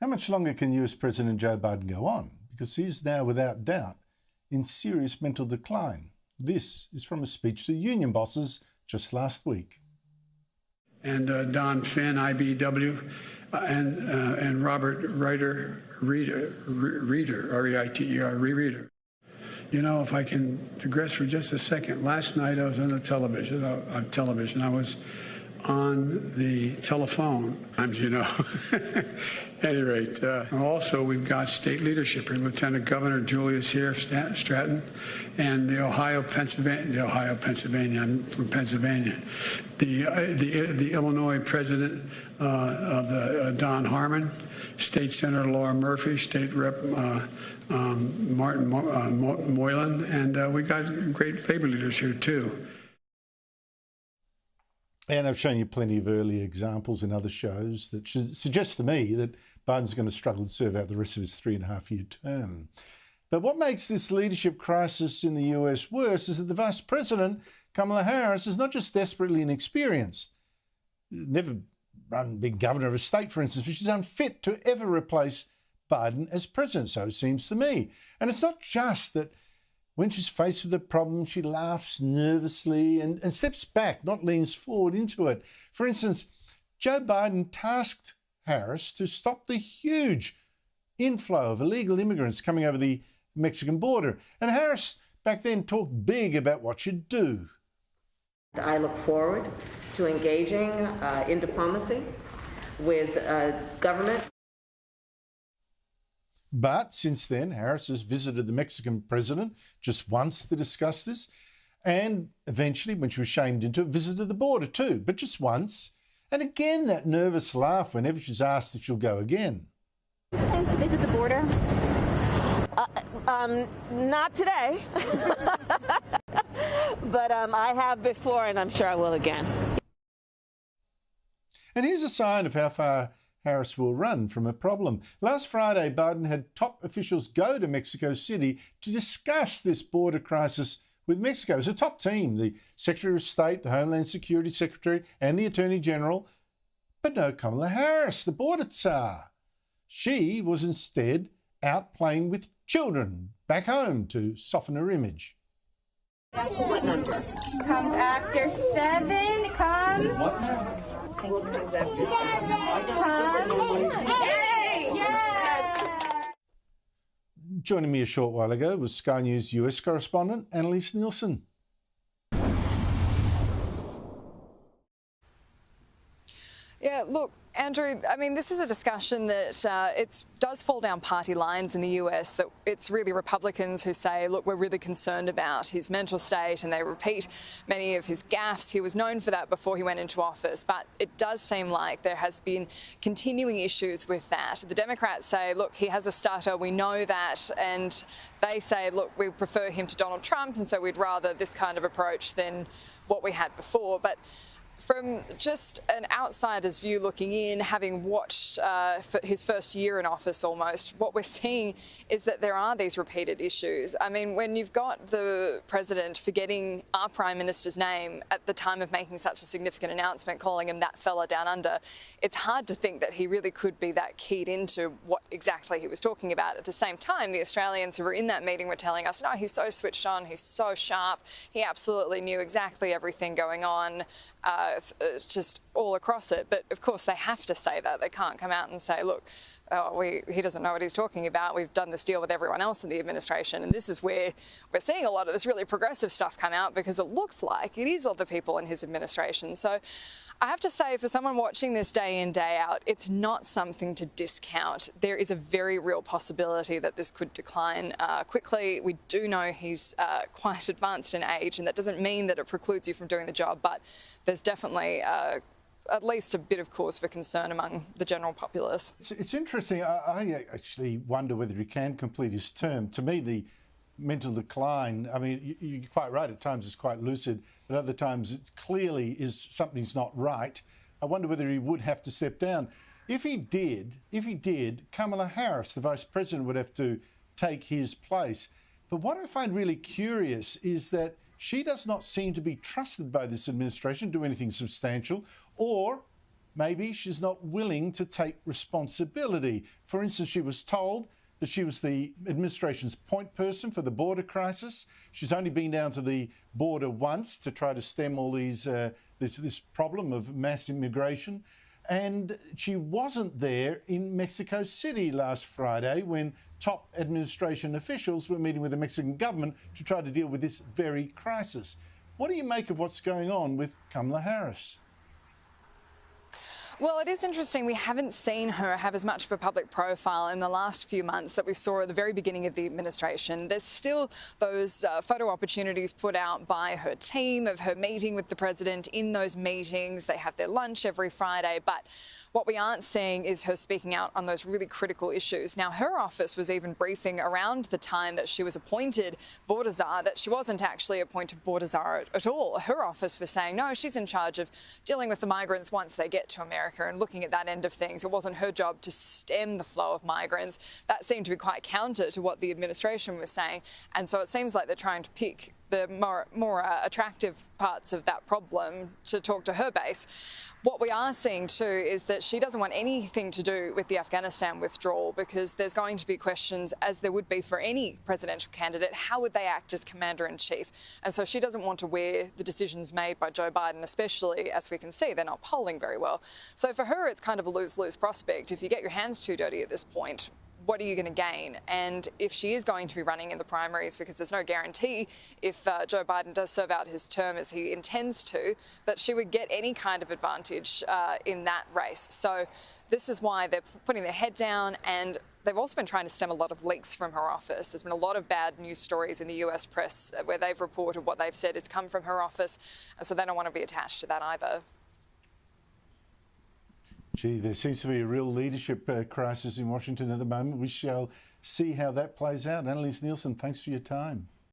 How much longer can US President Joe Biden go on? Because he's now, without doubt, in serious mental decline. This is from a speech to union bosses just last week. And Don Finn, IBEW, and Robert Reiter, R-E-I-T-E-R, Reader. You know, if I can digress for just a second, last night I was on the television. I was on the telephone, you know. At any rate, also we've got state leadership here, Lieutenant Governor Julius here, Stratton, and I'm from Pennsylvania. The Illinois President Don Harmon, State Senator Laura Murphy, State Rep Martin Moylan, and we got great labor leaders here too. And I've shown you plenty of early examples in other shows that suggest to me that Biden's going to struggle to serve out the rest of his 3.5-year term. But what makes this leadership crisis in the US worse is that the Vice President, Kamala Harris, is not just desperately inexperienced, never been governor of a state, for instance, but she's unfit to ever replace Biden as president, so it seems to me. And it's not just that when she's faced with a problem, she laughs nervously and steps back, not leans forward into it. For instance, Joe Biden tasked Harris to stop the huge inflow of illegal immigrants coming over the Mexican border. And Harris back then talked big about what she'd do. I look forward to engaging in diplomacy with government. But since then, Harris has visited the Mexican president just once to discuss this, and eventually, when she was shamed into it, visited the border too, but just once. And again, that nervous laugh whenever she's asked if she'll go again. Plans to visit the border? Not today, but I have before, and I'm sure I will again. And here's a sign of how far Harris will run from a problem. Last Friday, Biden had top officials go to Mexico City to discuss this border crisis with Mexico. It was a top team, the Secretary of State, the Homeland Security Secretary, and the Attorney General, but no Kamala Harris, the border tsar. She was instead out playing with children back home to soften her image. What number? Comes after 7, comes... What comes after 7? Comes... 8! Yes! Joining me a short while ago was Sky News US correspondent Annalise Nielsen. Yeah, look, Andrew, I mean, this is a discussion that it does fall down party lines in the US, that it's really Republicans who say, look, we're really concerned about his mental state, and they repeat many of his gaffes. He was known for that before he went into office, but it does seem like there has been continuing issues with that. The Democrats say, look, he has a stutter, we know that, and they say, look, we prefer him to Donald Trump, and so we'd rather this kind of approach than what we had before. But from just an outsider's view looking in, having watched his first year in office almost, what we're seeing is that there are these repeated issues. I mean, when you've got the president forgetting our Prime Minister's name at the time of making such a significant announcement, calling him that fella down under, it's hard to think that he really could be that keyed into what exactly he was talking about. At the same time, the Australians who were in that meeting were telling us, no, he's so switched on, he's so sharp, he absolutely knew exactly everything going on. Just all across it. But of course they have to say that. They can't come out and say, look, he doesn't know what he's talking about. We've done this deal with everyone else in the administration. And this is where we're seeing a lot of this really progressive stuff come out, because it looks like it is other people in his administration. So I have to say, for someone watching this day in, day out, it's not something to discount. There is a very real possibility that this could decline quickly. We do know he's quite advanced in age, and that doesn't mean that it precludes you from doing the job, but there's definitely at least a bit of cause for concern among the general populace. It's interesting. I actually wonder whether he can complete his term. To me, the mental decline, I mean, you're quite right, at times it's quite lucid, but other times it clearly is something's not right. I wonder whether he would have to step down. If he did, Kamala Harris, the Vice President, would have to take his place. But what I find really curious is that she does not seem to be trusted by this administration to do anything substantial, or maybe she's not willing to take responsibility. For instance, she was told that she was the administration's point person for the border crisis. She's only been down to the border once to try to stem all these this problem of mass immigration. And she wasn't there in Mexico City last Friday when top administration officials were meeting with the Mexican government to try to deal with this very crisis. What do you make of what's going on with Kamala Harris? Well, it is interesting. We haven't seen her have as much of a public profile in the last few months that we saw at the very beginning of the administration. There's still those photo opportunities put out by her team of her meeting with the president. In those meetings, they have their lunch every Friday, but what we aren't seeing is her speaking out on those really critical issues. Now, her office was even briefing around the time that she was appointed border czar that she wasn't actually appointed border czar at all. Her office was saying, no, she's in charge of dealing with the migrants once they get to America and looking at that end of things. It wasn't her job to stem the flow of migrants. That seemed to be quite counter to what the administration was saying. And so it seems like they're trying to pick the more attractive parts of that problem to talk to her base. What we are seeing too is that she doesn't want anything to do with the Afghanistan withdrawal, because there's going to be questions, as there would be for any presidential candidate, how would they act as commander-in-chief? And so she doesn't want to wear the decisions made by Joe Biden, especially as we can see they're not polling very well. So for her, it's kind of a lose-lose prospect. If you get your hands too dirty at this point, what are you going to gain? And if she is going to be running in the primaries, because there's no guarantee if Joe Biden does serve out his term as he intends to, that she would get any kind of advantage in that race. So this is why they're putting their head down, and they've also been trying to stem a lot of leaks from her office. There's been a lot of bad news stories in the US press where they've reported what they've said has come from her office, and so they don't want to be attached to that either. Gee, there seems to be a real leadership crisis in Washington at the moment. We shall see how that plays out. Annalise Nielsen, thanks for your time.